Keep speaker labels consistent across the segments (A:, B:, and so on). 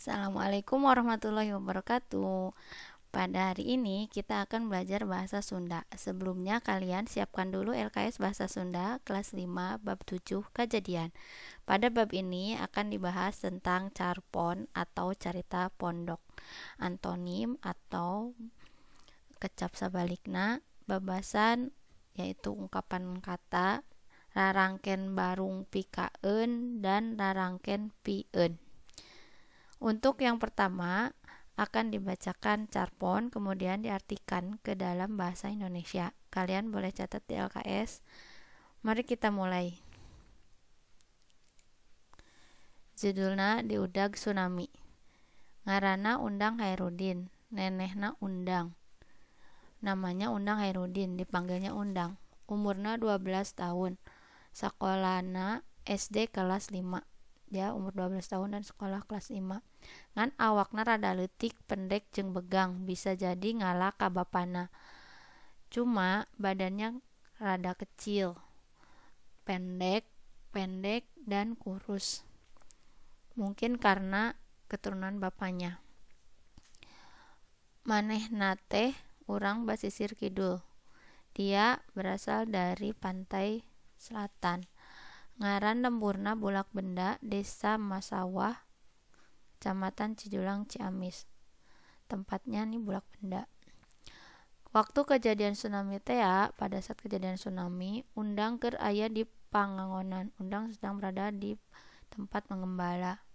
A: Assalamualaikum warahmatullahi wabarakatuh. Pada hari ini kita akan belajar bahasa Sunda. Sebelumnya kalian siapkan dulu LKS Bahasa Sunda kelas 5 bab 7 Kejadian. Pada bab ini akan dibahas tentang carpon atau carita pondok, antonim atau kecap sabalikna, babasan yaitu ungkapan kata, rarangken barung pikaeun dan rarangken pieun. Untuk yang pertama, akan dibacakan carpon kemudian diartikan ke dalam bahasa Indonesia. Kalian boleh catat di LKS. Mari kita mulai. Judulna diudag tsunami. Ngaranna Undang Hairudin, nenehna Undang. Namanya Undang Hairudin, dipanggilnya Undang. Umurna 12 tahun. Sakolana SD kelas 5. Dia umur 12 tahun dan sekolah kelas 5. Ngan awakna rada leutik, pendek jeung begang, bisa jadi ngalah ka bapana. Cuma badannya rada kecil, pendek dan kurus. Mungkin karena keturunan bapaknya. Manehna teh urang basisir kidul. Dia berasal dari pantai selatan. Ngaran lemburna Bulak Benda, Desa Masawah, Kecamatan Cijulang, Ciamis. Tempatnya nih Bulak Benda. Waktu kejadian tsunami teh pada saat kejadian tsunami, Undang keur aya di pangangonan. Undang sedang berada di tempat mengembala.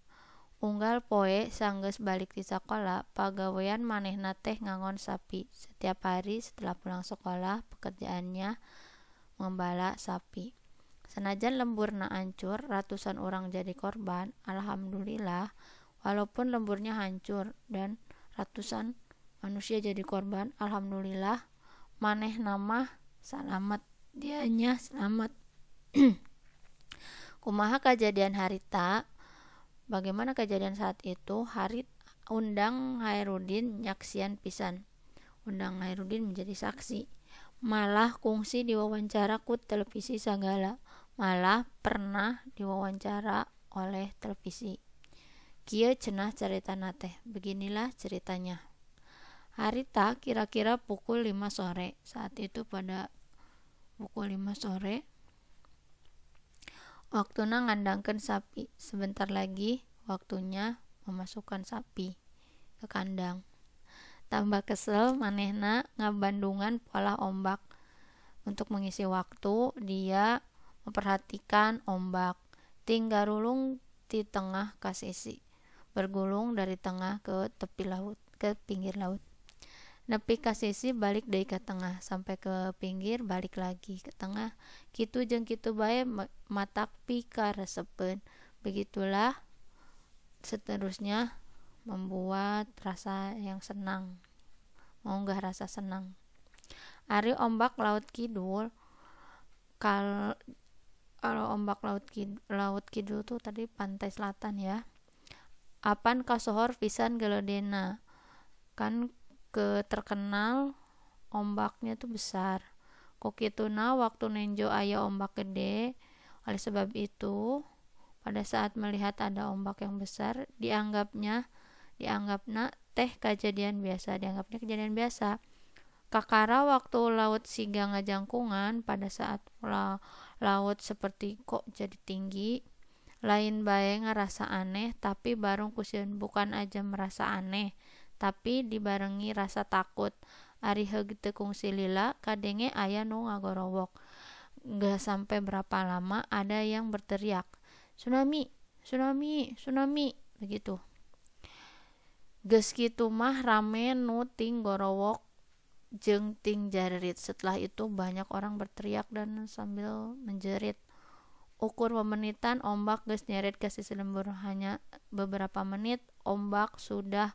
A: Unggal poe sanggeus balik di sekolah, pagawean manehna teh ngangon sapi. Setiap hari setelah pulang sekolah, pekerjaannya mengembala sapi. Senajan lemburna hancur, ratusan orang jadi korban. Alhamdulillah, walaupun lemburnya hancur dan ratusan manusia jadi korban, alhamdulillah manehna mah selamat. Dianya selamat. Kumaha kejadian harita? Bagaimana kejadian saat itu? Undang Hairudin nyaksian pisan. Undang Hairudin menjadi saksi. Malah kungsi diwawancara ku televisi sagala. Malah pernah diwawancara oleh televisi. Kieu cenah caritana teh. Beginilah ceritanya. Harita kira-kira pukul 5 sore. Saat itu pada pukul 5 sore waktuna ngandangkeun sapi. Sebentar lagi waktunya memasukkan sapi ke kandang. Tambah kesel manehna ngabandungan pola ombak. Untuk mengisi waktu, dia memperhatikan ombak. Ting garulung di tengah ka sisi, bergulung dari tengah ke tepi laut, ke pinggir laut. Nepi ka sisi balik deui ka tengah, sampai ke pinggir balik lagi ke tengah. Kitu jeung kitu bae matak pi karesepeun. Begitulah seterusnya membuat rasa yang senang, mengunggah rasa senang. Ari ombak laut kidul, kalau ombak laut kidul tuh tadi pantai selatan ya. Apan kasohor pisan geledena. Kan terkenal ombaknya tuh besar. Kok kituna waktu nenjo aya ombak gede. Oleh sebab itu, pada saat melihat ada ombak yang besar, dianggapna teh kejadian biasa. Kakara waktu laut siga ngajangkungan, pada saat laut seperti kok jadi tinggi, lain bae ngerasa aneh, tapi bareng kusieun bukan aja merasa aneh, tapi dibarengi rasa takut. Ari heug teu kungsi lila, kadenge aya nu ngagorowok. Gak sampai berapa lama ada yang berteriak, "Tsunami, tsunami, tsunami," begitu. Geus kitu mah rame nu ting gorowok jeung ting jarit. Setelah itu banyak orang berteriak dan sambil menjerit. Ukur pemenitan ombak geus nyeret ke sisi lembur. Hanya beberapa menit ombak sudah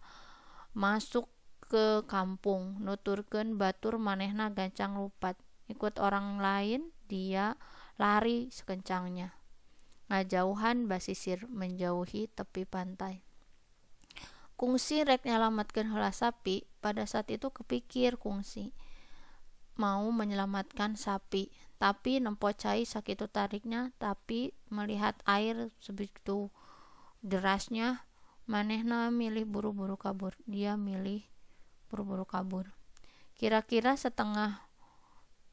A: masuk ke kampung. Nuturkeun batur manehna gancang lupat. Ikut orang lain dia lari sekencangnya. Ngajauhan basisir, menjauhi tepi pantai. Kungsi rek nyalamatkeun heula sapi. Pada saat itu kepikir kungsi mau menyelamatkan sapi, tapi nempo cai sakitu tariknya, tapi melihat air sebegitu derasnya, manehna milih buru-buru kabur. Dia milih buru-buru kabur. Kira-kira setengah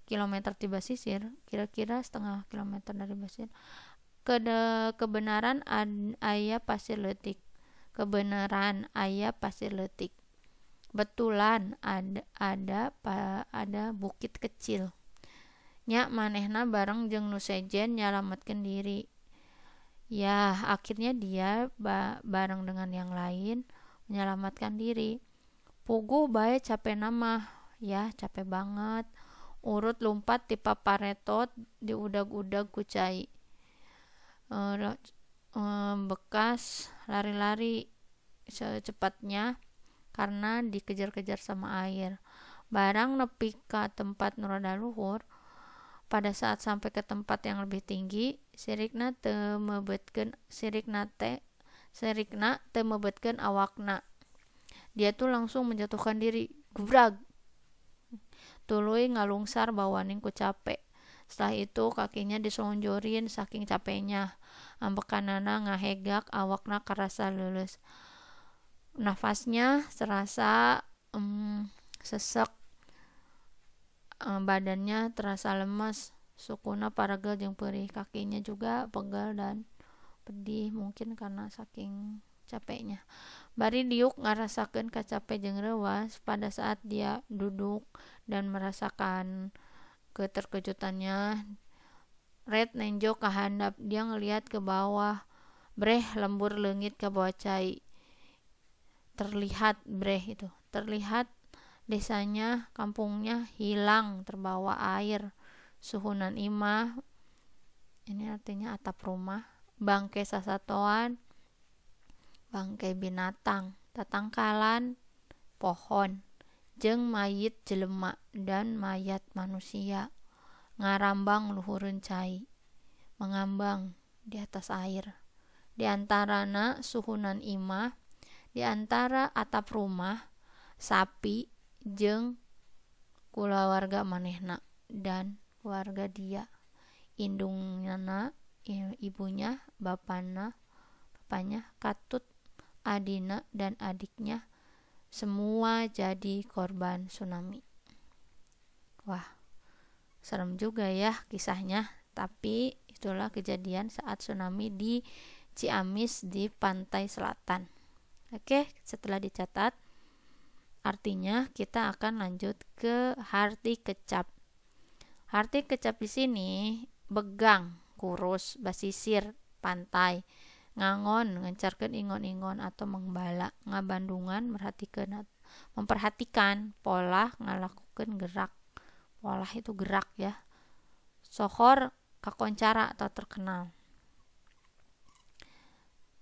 A: kilometer di basisir, kira-kira setengah kilometer dari basisir, kebenaran aya pasir leutik. Kebenaran aya pasir leutik. Betulan ada bukit kecil. Nya manehna bareng jeung nu sejen nyalametkeun diri. Ya, akhirnya dia bareng dengan yang lain menyelamatkan diri. Puguh bae capek nama, ya capek banget. Urut lompat ti paparetot diudag-udag ku cai. Bekas lari-lari secepatnya karena dikejar-kejar sama air. Barang nepi ka tempat nu rada luhur, pada saat sampai ke tempat yang lebih tinggi, sirikna teu mebetkeun awakna. Dia tuh langsung menjatuhkan diri, gubrag. Tuluy ngalungsar bawaning ku capek. Setelah itu kakinya diselonjorin saking capeknya. Ambekanana ngahegak, awakna karasa leuleus. Nafasnya serasa sesek. Badannya terasa lemas, sukuna paragel jeung perih. Kakinya juga pegal dan pedih, mungkin karena saking capeknya. Bari diuk ngarasakeun kacape jeung reuwas pada saat dia duduk dan merasakan keterkejutannya. Red nenjok ka handap, dia ngelihat ke bawah. Breh lembur leungit ka bawah cai. Terlihat desanya, kampungnya hilang terbawa air. Suhunan imah, ini artinya atap rumah, bangkai sasatoan, bangkai binatang, tatangkalan, pohon, jeung mayit jelema dan mayat manusia ngarambang luhureun cai, mengambang di atas air. Di antarana suhunan imah, di antara atap rumah, sapi jeung kulawarga manehna dan keluarga dia, indungna, ibunya, bapanya, katut, adina dan adiknya, semua jadi korban tsunami. Wah, serem juga ya kisahnya, tapi itulah kejadian saat tsunami di Ciamis di pantai selatan. Oke, setelah dicatat, artinya kita akan lanjut ke arti kecap. Arti kecap di sini begang, kurus, basisir, pantai, ngangon, ngencarkeun ingon-ingon atau mengbala, ngabandungan, memperhatikan, pola, ngalakukeun gerak. Pola itu gerak ya. Sohor, kakoncara atau terkenal.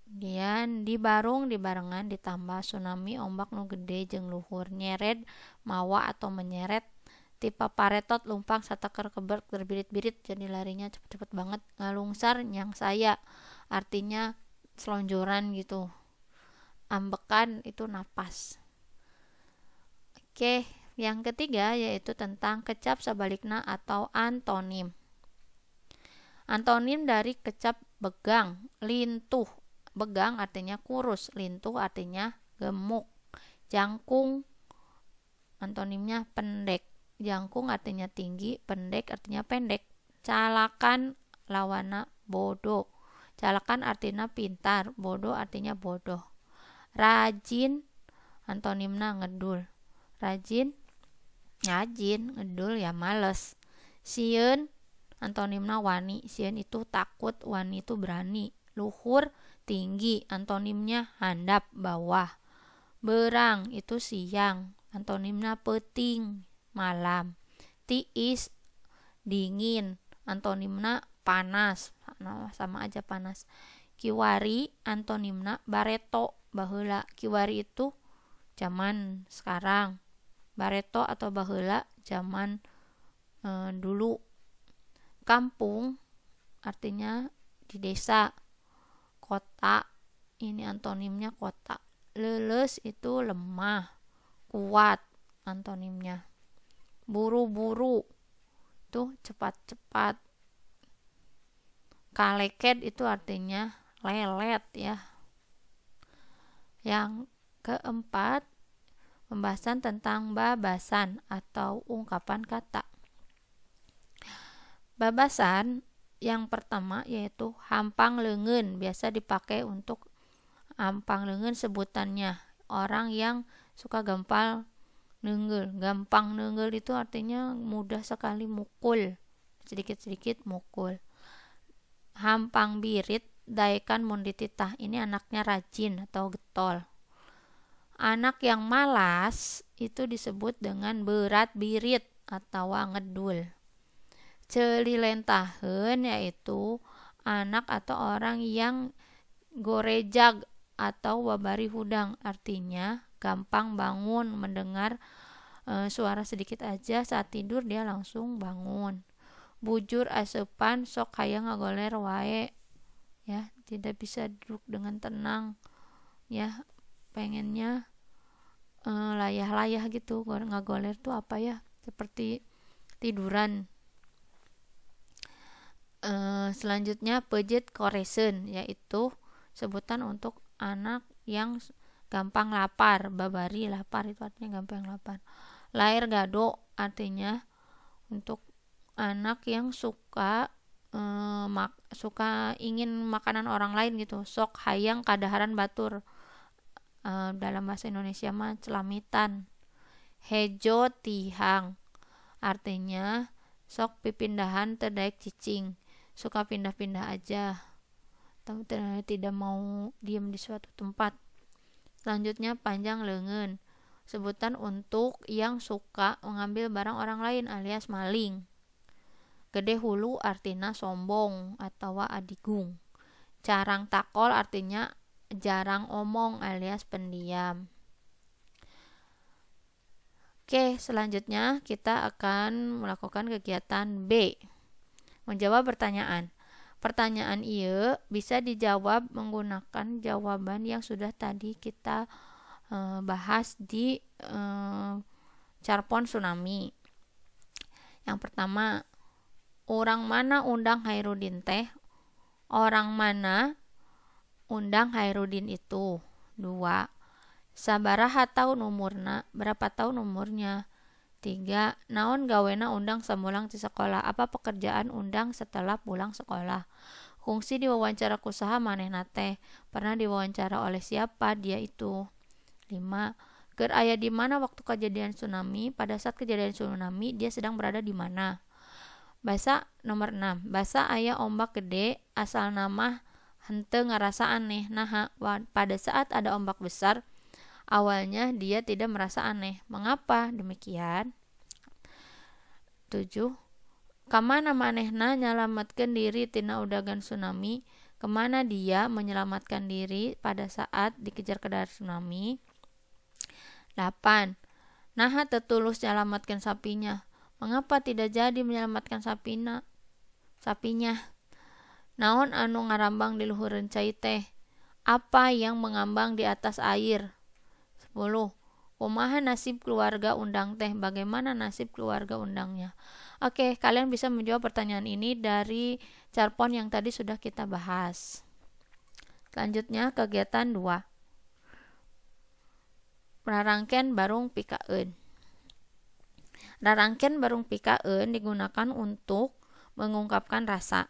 A: Kemudian dibarengan ditambah tsunami, ombak nu gede jeung luhur, nyered, mawa atau menyeret, tipa paretot lumpang satakar keber terbirit-birit, jadi larinya cepet-cepet banget. Ngalungsar nyang saya, artinya selonjoran gitu. Ambekan itu napas. Oke, yang ketiga yaitu tentang kecap sabalikna atau antonim. Antonim dari kecap begang, lintuh. Begang artinya kurus, lintuh artinya gemuk. Jangkung, antonimnya pendek. Jangkung artinya tinggi, pendek artinya pendek. Calakan lawana bodoh. Calakan artinya pintar, bodoh artinya bodoh. Rajin, antonimna ngedul. Rajin, ngedul ya males. Sieun, antonimna wani. Sieun itu takut, wani itu berani. Luhur, tinggi, antonimnya handap, bawah. Berang itu siang, antonimna peuting, malam. Tiis, dingin, antonimna panas, sama aja panas. Kiwari, antonimna bareto, baheula. Kiwari itu zaman sekarang, bareto atau baheula zaman dulu. Kampung artinya di desa. Kota, ini antonimnya kota. Leuleus itu lemah, kuat antonimnya. Buru-buru itu cepat-cepat. Kaleket itu artinya lelet ya. Yang keempat, pembahasan tentang babasan atau ungkapan kata. Babasan yang pertama yaitu hampang leungeun, biasa dipakai untuk hampang leungeun sebutannya orang yang suka gampang neungeul. Gampang neungeul itu artinya mudah sekali mukul, sedikit-sedikit mukul. Hampang birit daekan mun dititah, ini anaknya rajin atau getol. Anak yang malas itu disebut dengan berat birit atau ngedul. Celilentaheun yaitu anak atau orang yang gorejag atau wabari hudang, artinya gampang bangun mendengar suara sedikit aja saat tidur dia langsung bangun. Bujur aseupan sok hayang ngagoler wae, ya, tidak bisa duduk dengan tenang, ya, pengennya layah-layah gitu. Ngagoler tuh apa ya, seperti tiduran. Selanjutnya pejet koreseun, yaitu sebutan untuk anak yang gampang lapar. Babari lapar itu artinya gampang lapar. Lair gado artinya untuk anak yang suka suka ingin makanan orang lain gitu. Sok hayang kadaharan batur, dalam bahasa Indonesia mah celamitan. Hejo tihang artinya sok pipindahan teu daek cicing, suka pindah-pindah aja, tidak mau diam di suatu tempat. Selanjutnya panjang leungeun, sebutan untuk yang suka mengambil barang orang lain alias maling. Gede hulu artinya sombong atau adigung. Carang takol artinya jarang omong alias pendiam. Oke, selanjutnya kita akan melakukan kegiatan B, menjawab pertanyaan. Pertanyaan ieu bisa dijawab menggunakan jawaban yang sudah tadi kita bahas di Carpon Tsunami. Yang pertama, orang mana undang Hairudin teh? Orang mana undang Hairudin itu? 2. Sabaraha tahun umurna? Berapa tahun umurnya? 3. Naon gawena undang samulang di sekolah? Apa pekerjaan undang setelah pulang sekolah? Fungsi diwawancara kusaha manehna teh? Pernah diwawancara oleh siapa dia itu? 5. Keur aya di mana waktu kejadian tsunami? Pada saat kejadian tsunami dia sedang berada di mana? Basa nomor 6. Basa aya ombak gede, asal nama henteu ngarasa aneh. Nah, pada saat ada ombak besar, awalnya dia tidak merasa aneh. Mengapa demikian? 7. Kamana manehna nyalamatkeun diri tina udagan tsunami? Kemana dia menyelamatkan diri pada saat dikejar ke tsunami? 8. Naha tetulus nyalamatkeun sapinya? Mengapa tidak jadi menyelamatkan sapinya? Naon anu ngarambang di luhureun cai teh? Apa yang mengambang di atas air? 10. Kumaha nasib keluarga undang teh? Bagaimana nasib keluarga undangnya? Oke, kalian bisa menjawab pertanyaan ini dari Carpon yang tadi sudah kita bahas. Selanjutnya kegiatan 2. Rarangkeun barung pikaeun. Rarangkeun barung pikaeun digunakan untuk mengungkapkan rasa.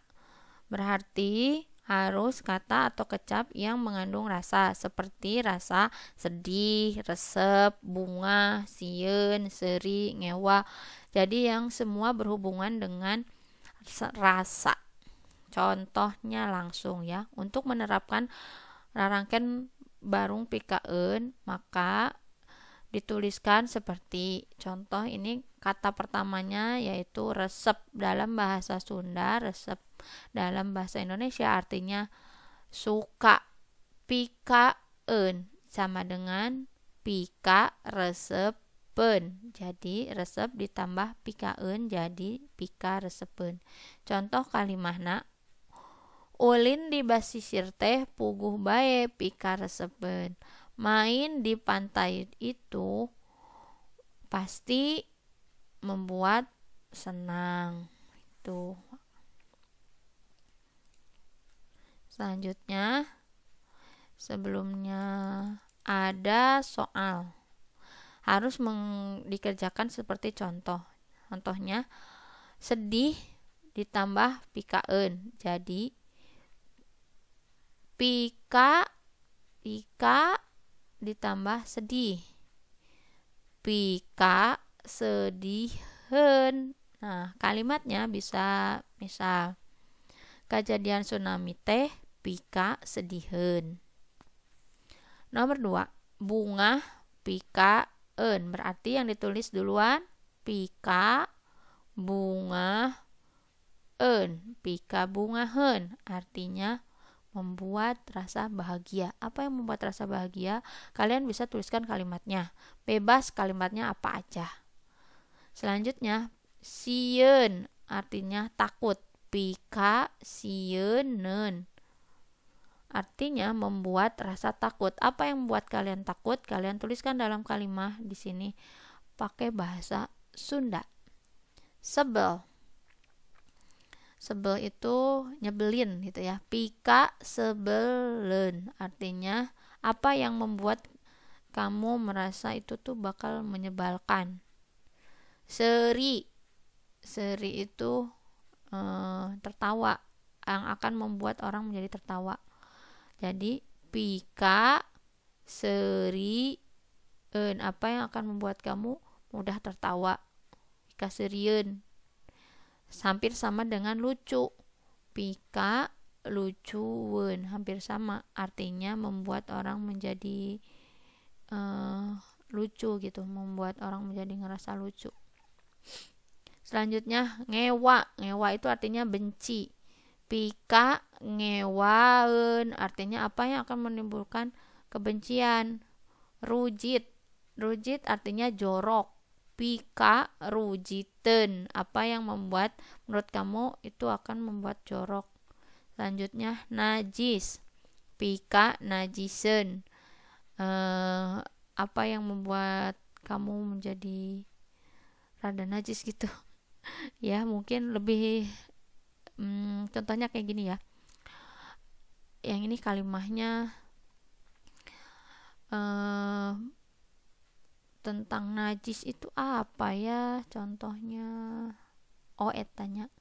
A: Berarti harus kata atau kecap yang mengandung rasa, seperti rasa sedih, resep, bunga, sieun, seuri, ngewa. Jadi yang semua berhubungan dengan rasa. Contohnya langsung ya. Untuk menerapkan rarangkeun barung pikaeun, maka dituliskan seperti contoh ini. Kata pertamanya yaitu resep dalam bahasa Sunda, resep dalam bahasa Indonesia artinya suka. Pikaeun sama dengan pika resepeun. Jadi resep ditambah pikaeun jadi pika resepeun. Contoh kalimahna, ulin di basisir teh puguh bae pika resepeun. Main di pantai itu pasti membuat senang. Itu. Selanjutnya, sebelumnya ada soal. Harus dikerjakan seperti contoh. Contohnya, sedih ditambah pikaeun. Jadi, pika ditambah sedih. Pika sediheun. Nah, kalimatnya bisa misal, kejadian tsunami teh pika sediheun. Nomor 2, bunga pikaeun. Berarti yang ditulis duluan pika bungaeun. Pika bungaheun artinya membuat rasa bahagia. Apa yang membuat rasa bahagia? Kalian bisa tuliskan kalimatnya. Bebas kalimatnya apa aja. Selanjutnya, sieun artinya takut. Pika sieunneun artinya membuat rasa takut. Apa yang membuat kalian takut? Kalian tuliskan dalam kalimat di sini pakai bahasa Sunda. Sebel. Sebel itu nyebelin gitu ya. Pika sebelen artinya apa yang membuat kamu merasa itu tuh bakal menyebalkan. Seri. Seri itu tertawa, yang akan membuat orang menjadi tertawa. Jadi pika serieun, apa yang akan membuat kamu mudah tertawa. Pika serieun hampir sama dengan lucu. Pika lucueun hampir sama, artinya membuat orang menjadi lucu gitu, membuat orang menjadi ngerasa lucu. Selanjutnya, ngewa. Ngewa itu artinya benci. Pika ngewaeun artinya apa yang akan menimbulkan kebencian. Rujit. Rujit artinya jorok. Pika rujiteun, apa yang membuat menurut kamu itu akan membuat jorok. Selanjutnya, najis. Pika najiseun, apa yang membuat kamu menjadi rada najis gitu. Ya, mungkin lebih contohnya kayak gini ya. Yang ini kalimatnya tentang najis itu apa ya contohnya? Oh, etanya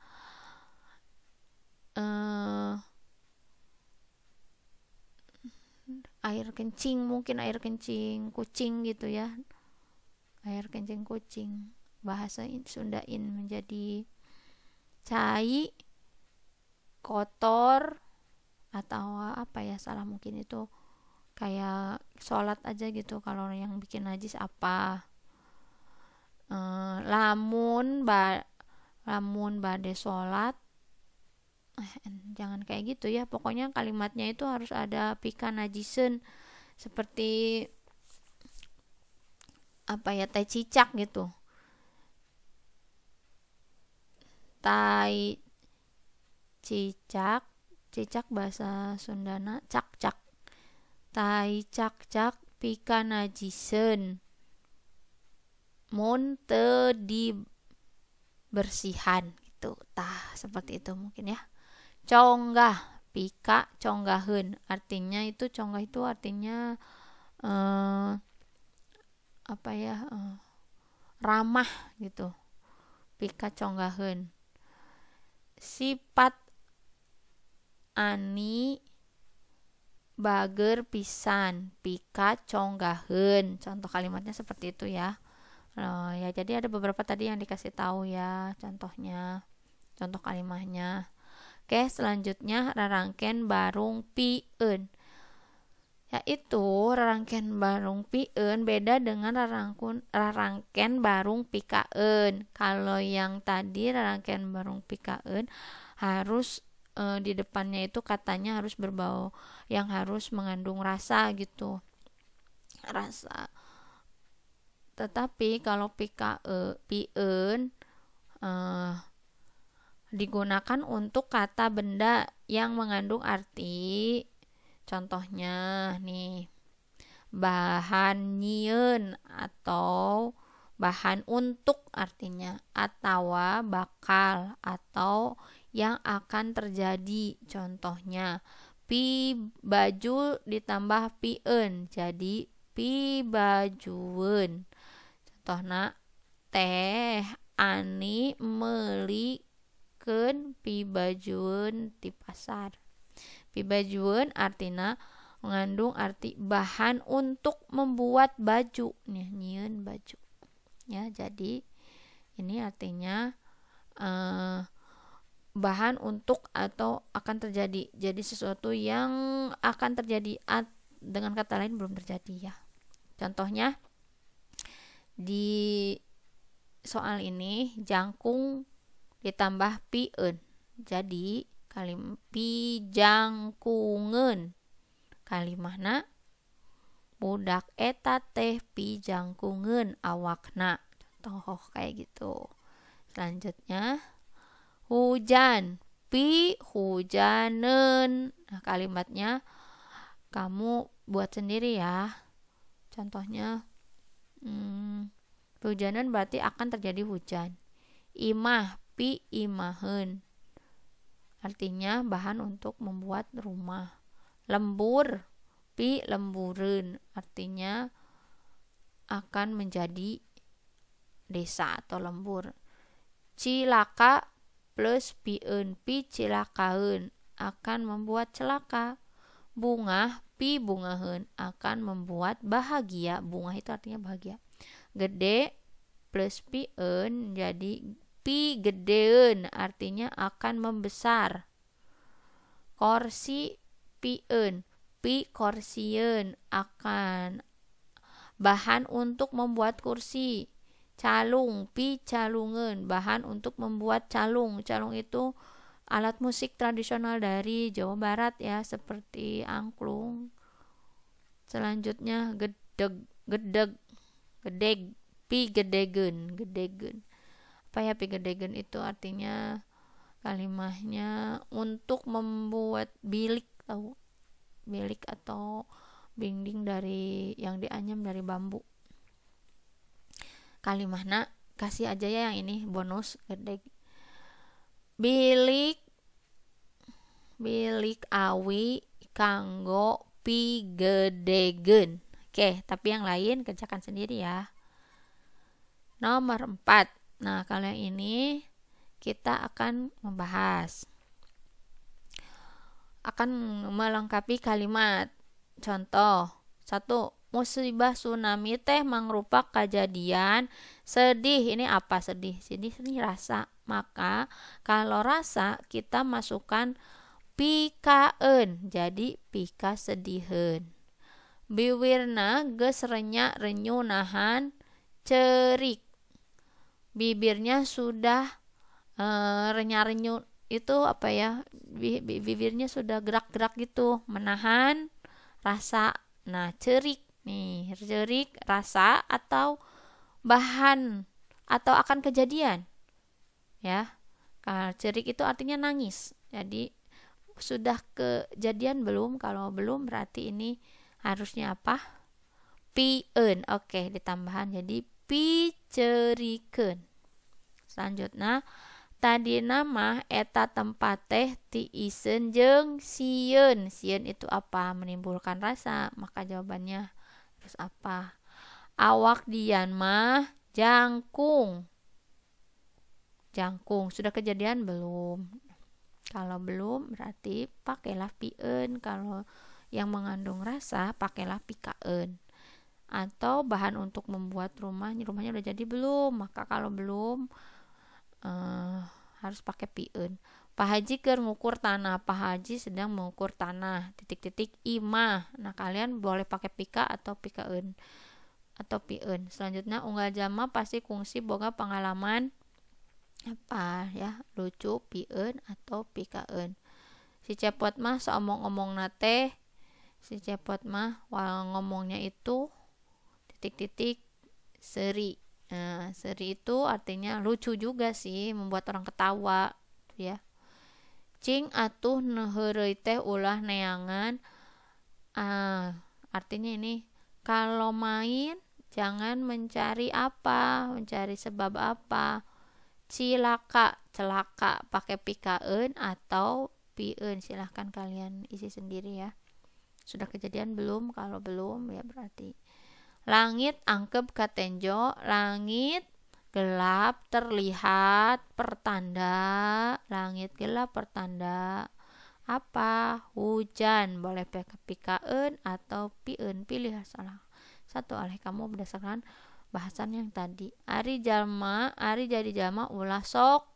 A: air kencing, mungkin air kencing kucing gitu ya. Air kencing kucing. Bahasa Sundain menjadi cai, kotor, atau apa ya, salah mungkin itu kayak sholat aja gitu. Kalau yang bikin najis apa, lamun bade sholat, jangan kayak gitu ya. Pokoknya kalimatnya itu harus ada pika najisen, seperti apa ya, tai cicak gitu. Tai cicak, cicak bahasa Sundana cak-cak. Tai cak-cak pika najisen mun teu dibersihan gitu. Tah, seperti itu mungkin ya. Conggah, pika conggaheun artinya itu, conggah itu artinya apa ya, ramah gitu. Pika conggaheun. Sifat ani bager pisan, pika conggaheun. Contoh kalimatnya seperti itu ya. Ya, jadi ada beberapa tadi yang dikasih tahu ya contohnya, contoh kalimatnya. Oke, selanjutnya rarangken barung pieun. Yaitu rarangken barung pieun beda dengan rarangken barung pikaeun. Kalau yang tadi rarangken barung pikaeun harus di depannya itu katanya harus berbau yang harus mengandung rasa gitu. Rasa. Tetapi kalau pieun digunakan untuk kata benda yang mengandung arti. Contohnya nih, bahan nyieun atau bahan untuk artinya, atau bakal atau yang akan terjadi. Contohnya, baju ditambah pieun jadi pibajueun. Contohna teh Ani meulikeun pibajueun ti pasar. Pibajueun artina mengandung arti bahan untuk membuat baju. Nyieun baju. Ya, jadi ini artinya bahan untuk atau akan terjadi. Jadi sesuatu yang akan terjadi, dengan kata lain belum terjadi ya. Contohnya di soal ini jangkung ditambah pieun. Jadi pijangkungeun. Kalimahna budak eta teh pijangkungeun awakna. Contoh kayak gitu. Selanjutnya hujan, hujaneun. Nah, kalimatnya kamu buat sendiri ya. Contohnya hujaneun berarti akan terjadi hujan. Imah, imaheun. Artinya bahan untuk membuat rumah. Lembur, lembureun. Artinya akan menjadi desa atau lembur. Cilaka plus pieun, cilakaeun, akan membuat celaka. Bunga, bungaheun, akan membuat bahagia. Bunga itu artinya bahagia. Gede plus pieun jadi gedeun, artinya akan membesar. Korsi pieun, korsieun, akan bahan untuk membuat kursi. Calung, calungeun, bahan untuk membuat calung. Calung itu alat musik tradisional dari Jawa Barat ya, seperti angklung. Selanjutnya gedeg, gedeg, gedegeun. Apa ya gedegeun itu artinya kalimahnya untuk membuat bilik, tahu? Bilik atau dinding dari yang dianyam dari bambu. Kalimahna kasih aja ya yang ini bonus gedeg. Bilik awi kanggo pigedegeun. Oke, tapi yang lain kerjakan sendiri ya. Nomor 4. Nah, kalau yang ini kita akan membahas, akan melengkapi kalimat. Contoh 1. Musibah tsunami teh mangrupa kejadian sedih. Ini apa sedih? Sedih rasa. Maka kalau rasa kita masukkan pikaeun. Jadi pika sediheun. Biwirna geus renya-renyu nahan cerik. Bibirnya sudah renya-renyu itu apa ya? Bibirnya sudah gerak-gerak gitu, menahan rasa. Nah, cerik nih, cerik rasa atau bahan atau akan kejadian. Ya. Cerik itu artinya nangis. Jadi sudah kejadian belum? Kalau belum berarti ini harusnya apa? Pieun. Oke, ditambahan jadi picerikeun. Selanjutnya tadi nama eta tempat teh tiiseun jeung sieun. Sieun itu apa? Menimbulkan rasa. Maka jawabannya harus apa? Awak dian mah jangkung. Jangkung. Sudah kejadian belum? Kalau belum berarti pakailah pieun. Kalau yang mengandung rasa pakailah pikaeun. Atau bahan untuk membuat rumahnya udah jadi belum? Maka kalau belum harus pakai pieun. Pak Haji keur ngukur tanah. Pak Haji sedang mengukur tanah. Titik-titik imah. Nah, kalian boleh pakai pika atau pikaeun atau pieun. Selanjutnya unggal jalma pasti kungsi boga pengalaman apa ya, lucu, pieun atau pikaeun. Si cepot mah seomong-omongna teh, si cepot mah ngomongnya itu titik-titik seri. Nah, seri itu artinya lucu juga sih, membuat orang ketawa ya. Cing atuh neuheureuy teh ulah neangan. Artinya ini kalau main jangan mencari sebab apa. Cilaka, celaka pakai pikaeun atau pieun, silahkan kalian isi sendiri ya. Sudah kejadian belum? Kalau belum ya berarti Langit angkep katenjo, langit gelap terlihat pertanda, langit gelap pertanda apa? Hujan. Boleh pikaen atau pieun, pilih salah satu oleh kamu berdasarkan bahasan yang tadi. Ari jadi jalma ulah sok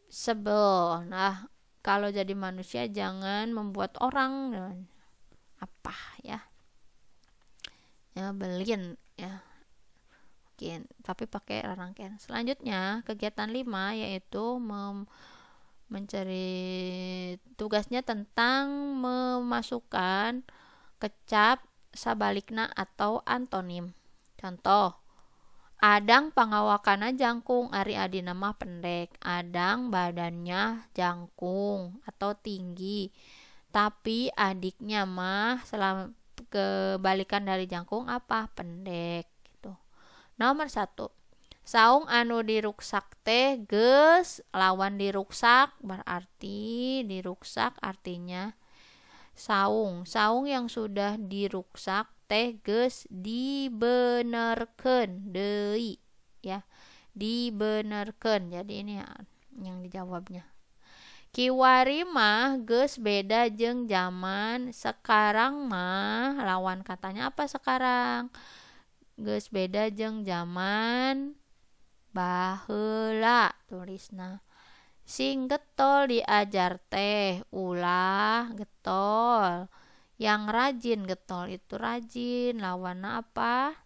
A: sebel. Nah, kalau jadi manusia jangan membuat orang apa ya belin ya mungkin, tapi pakai rangkaian. Selanjutnya kegiatan 5 yaitu mencari tugasnya tentang memasukkan kecap sabalikna atau antonim. Contoh, adang pangawakana jangkung, ari adi nama pendek. Adang badannya jangkung atau tinggi, tapi adiknya mah kebalikan dari jangkung apa? Pendek gitu. Nomor 1, saung anu diruksak teh geus lawan diruksak, berarti diruksak artinya saung yang sudah diruksak teh geus dibenerkeun deui ya, dibenerkeun. Jadi ini yang dijawabnya. Kiwari mah geus beda jeung zaman sekarang mah, lawan katanya apa sekarang? Geus beda jeung zaman baheula, tulisna. Sing getol diajar teh ulah getol. Yang rajin getol itu rajin, lawanna apa?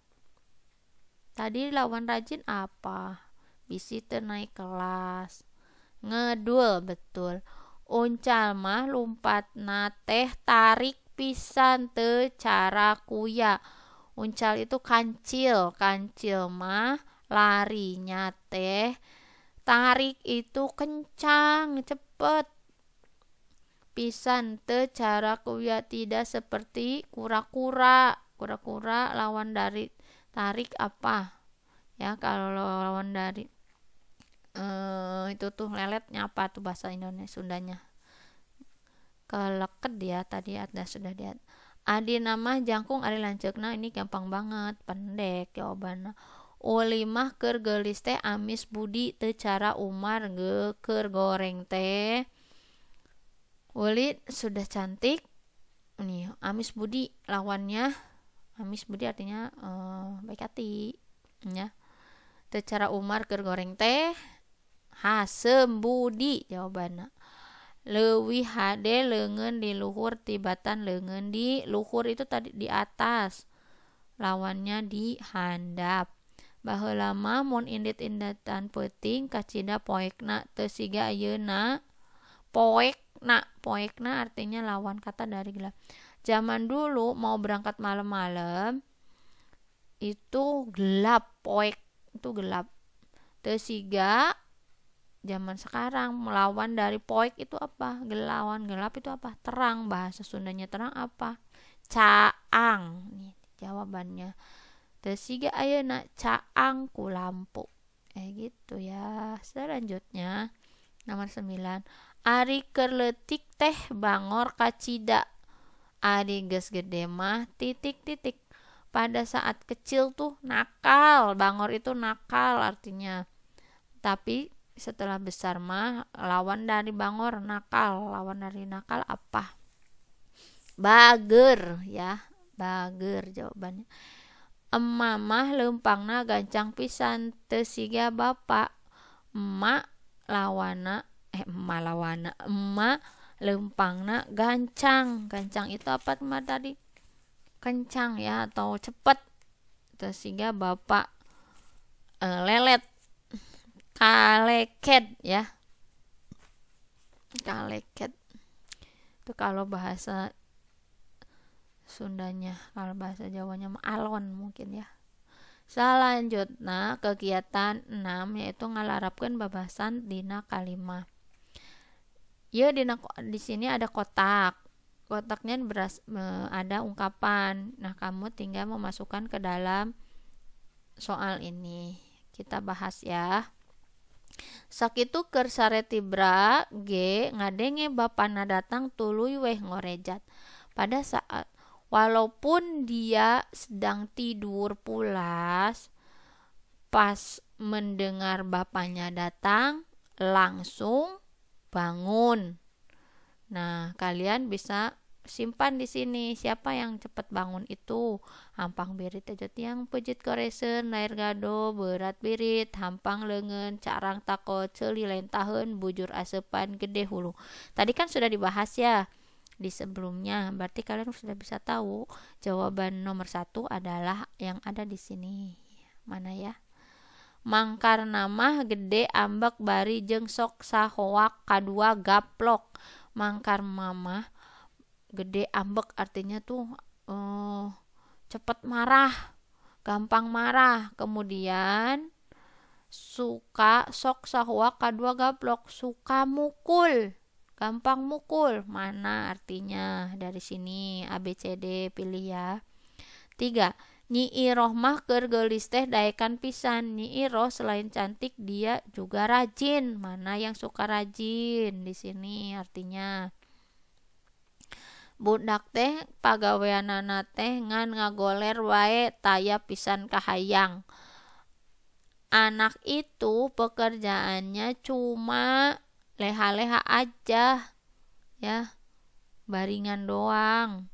A: Tadi lawan rajin apa? Bisi teu naik kelas. Ngedul, betul. Uncal mah lumpatna teh tarik pisan teu cara kuya. Uncal itu kancil mah larinya teh, tarik itu kencang, cepet. Pisan teu cara kuya, tidak seperti kura-kura. Kura-kura lawan dari tarik apa? Ya, kalau lawan dari itu tuh leletnya apa tuh bahasa Indonesia Sundanya? Keleket dia tadi ada sudah lihat. Adi nama jangkung ari lanceukna, ini gampang banget, pendek jawabanna. Uli mah keur geulis teh amis budi teu cara Umar keur goreng teh. Uli sudah cantik. Nih, amis budi lawannya, amis budi artinya baik hati ya. Teu cara Umar keur goreng teh hasem budi jawabanna. Leuwih hade leungeun di luhur tibatan leungeun di luhur, itu tadi di atas, lawannya di handap. Baheula mah mun indit-indatan peuting kacida poekna teu siga ayeuna. Poekna artinya lawan kata dari gelap. Zaman dulu mau berangkat malam-malam itu gelap, poek itu gelap. Teu siga zaman sekarang melawan dari poek itu apa? Lawan gelap itu apa? Terang. Bahasa Sundanya terang apa? Caang. Nih jawabannya. Teu siga ayeuna caang ku lampu. Gitu ya. Selanjutnya nomor 9. Ari keur leutik teh bangor kacida. Ari geus gede mah titik-titik. Pada saat kecil tuh nakal. Bangor itu nakal artinya. Tapi setelah besar mah lawan dari bangor nakal. Lawan dari nakal apa? Bager ya. Bager jawabannya. Emak mah leumpangna gancang pisan teu siga bapak. Emak lawana emak leumpangna gancang. Gancang itu apa teman tadi? Kencang ya atau cepet. Teu siga bapak lelet. Kaleket ya. Kaleket. Itu kalau bahasa Sundanya, kalau bahasa Jawanya mah alon mungkin ya. Selanjutnya kegiatan 6 yaitu ngalarapkeun babasan dina kalimah. Ya di sini ada kotak. Kotaknya ada ungkapan. Nah, kamu tinggal memasukkan ke dalam soal ini. Kita bahas ya. Sakitu keur sare tibra ge ngadenge bapana datang tuluy weh ngorejat. Pada saat Walaupun dia sedang tidur pulas, pas mendengar bapaknya datang, langsung bangun. Nah, kalian bisa simpan di sini. Siapa yang cepat bangun itu? Hampang birit aja tiang pejit koresen, lair gado, berat birit, hampang lengan, carang takot, celi lain tahun, bujur asepan, gede hulu. Tadi kan sudah dibahas ya di sebelumnya. Berarti kalian sudah bisa tahu jawaban nomor 1 adalah yang ada di sini. Mana ya? Mangkar nama gede ambek bari jeung sok sahoak kadua gaplok. Mangkar mama gede ambek artinya tuh cepet marah, gampang marah. Kemudian suka sok sahoak kadua gaplok, suka mukul, gampang mukul. Mana artinya? Dari sini A B C D pilih ya. 3. Nyi Iroh mah keur geulis teh daekan pisan. Nyi Iroh selain cantik dia juga rajin. Mana yang suka rajin? Di sini artinya. Budak teh pagaweanana teh ngan ngagoler wae taya pisan kahayang. Anak itu pekerjaannya cuma leha-leha aja ya, baringan doang.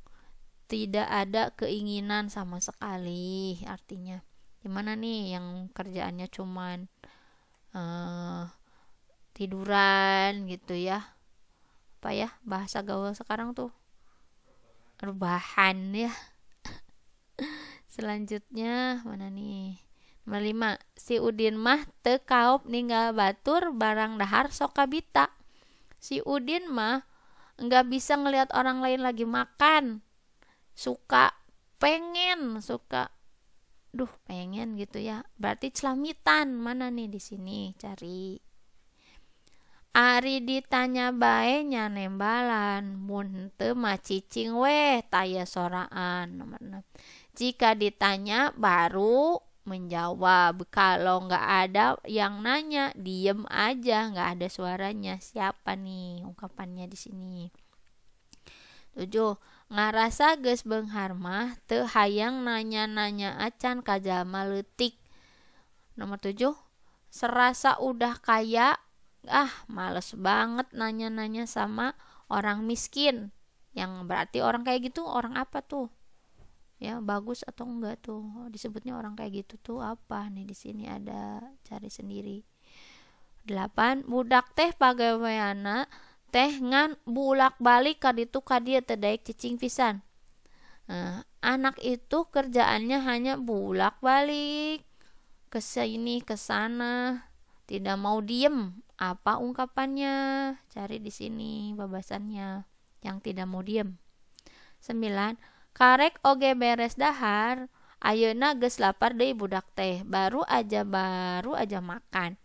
A: Tidak ada keinginan sama sekali. Artinya gimana nih yang kerjaannya cuman tiduran gitu ya, apa ya bahasa gaul sekarang tuh, rebahan ya. Selanjutnya mana nih? Nomor 5. Si Udin mah teu kaop ninggal batur barang dahar sok kabita. Si Udin mah enggak bisa ngelihat orang lain lagi makan. Suka pengen gitu ya, berarti celamitan. Mana nih di sini cari. Ari ditanya bae nya nembalan, mun teu mah cicing weh taya soraan. Nomor 6. Jika ditanya baru menjawab, kalau nggak ada yang nanya diem aja, nggak ada suaranya. Siapa nih ungkapannya di sini? 7. Ngarasa geus beunghar mah teu hayang nanya-nanya acan ka jalma leutik. Nomor 7. Serasa udah kaya, males banget nanya-nanya sama orang miskin. Yang berarti orang kayak gitu orang apa tuh? Ya, bagus atau enggak tuh? Disebutnya orang kayak gitu tuh apa? Nih di sini ada, cari sendiri. 8. Budak teh pagaweana teh ngan bulak-balik ka ditu ka dieu teu daek cicing pisan. Anak itu kerjaannya hanya bulak-balik ke sini ke sana, tidak mau diem. Apa ungkapannya? Cari di sini babasannya yang tidak mau diem. 9. Karek oge beres dahar, ayeuna geus lapar deui budak teh, baru aja makan.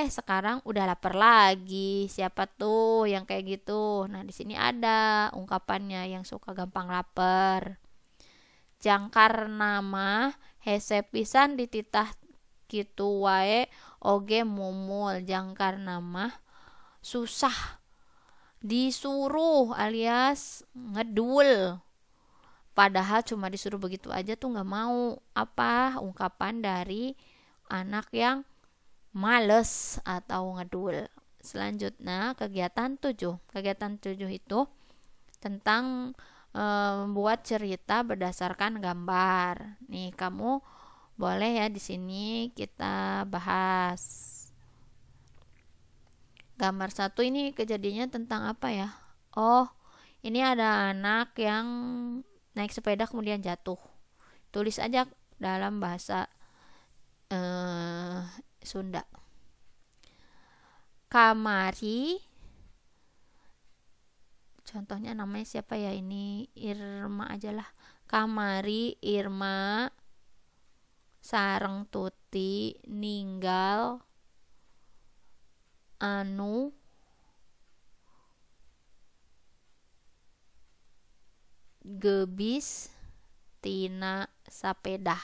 A: Sekarang udah lapar lagi. Siapa tuh yang kayak gitu? Nah, di sini ada ungkapannya yang suka gampang lapar. Jangkar nama hese pisan dititah kitu wae oge mumul. Jangkar nama susah disuruh alias ngedul. Padahal cuma disuruh begitu aja tuh nggak mau. Apa ungkapan dari anak yang males atau ngedul? Selanjutnya kegiatan 7. Kegiatan 7 itu tentang membuat cerita berdasarkan gambar. Nih kamu boleh ya di sini kita bahas. Gambar 1 ini kejadiannya tentang apa ya? Oh, ini ada anak yang naik sepeda kemudian jatuh. Tulis aja dalam bahasa Sunda. Kamari, contohnya namanya siapa ya, ini Irma aja lah. Kamari Irma sareng Tuti ninggal anu gebis tina sapeda.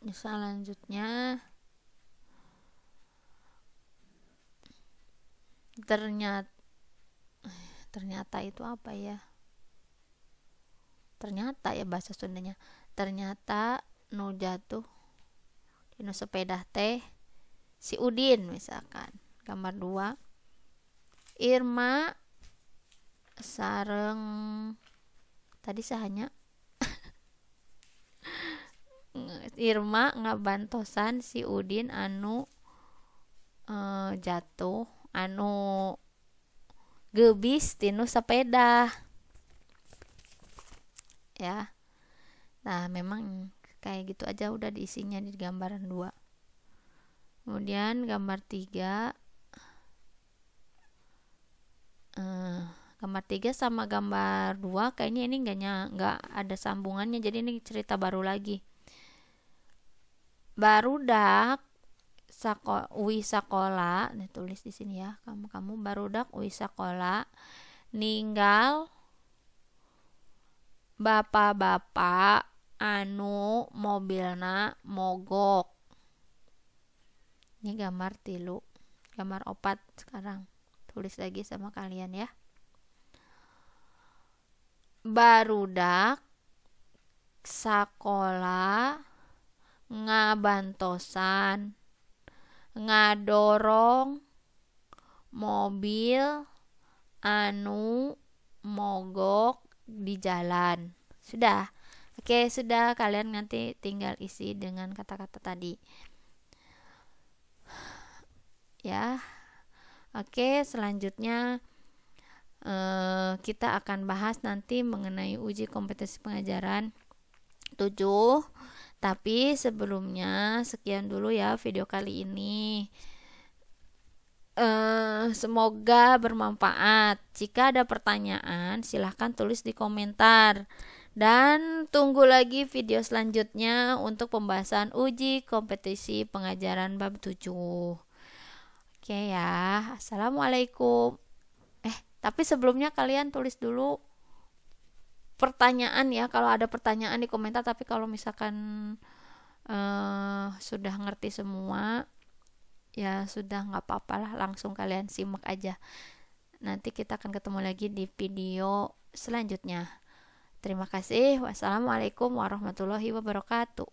A: Selanjutnya Ternyata itu apa ya? Ternyata ya bahasa Sundanya. Ternyata nu jatuh dinu sepeda teh si Udin misalkan. Gambar 2. Irma sareng tadi sahanya Irma ngabantosan si Udin anu jatuh anu gebis tinu sepeda ya. Nah memang kayak gitu aja udah diisinya di gambaran 2. Kemudian gambar 3, gambar 3 sama gambar 2 kayaknya ini nggak ada sambungannya, jadi ini cerita baru lagi. Barudak uwi sakola, nih tulis di sini ya, kamu barudak uwi sakola ninggal bapak-bapak anu mobilna mogok. Ini gambar 3. Gambar 4 sekarang tulis lagi sama kalian ya. Barudak sakola ngabantosan ngadorong mobil anu mogok di jalan. Sudah. Oke, sudah, kalian nanti tinggal isi dengan kata-kata tadi. Ya. Oke, selanjutnya kita akan bahas nanti mengenai uji kompetensi pengajaran 7. Tapi sebelumnya sekian dulu ya video kali ini. Semoga bermanfaat. Jika ada pertanyaan silahkan tulis di komentar. Dan tunggu lagi video selanjutnya untuk pembahasan uji kompetensi pengajaran bab 7. Oke ya. Assalamualaikum. Tapi sebelumnya kalian tulis dulu pertanyaan ya, kalau ada pertanyaan di komentar. Tapi kalau misalkan sudah ngerti semua ya sudah, nggak apa-apa lah, langsung kalian simak aja. Nanti kita akan ketemu lagi di video selanjutnya. Terima kasih. Wassalamualaikum warahmatullahi wabarakatuh.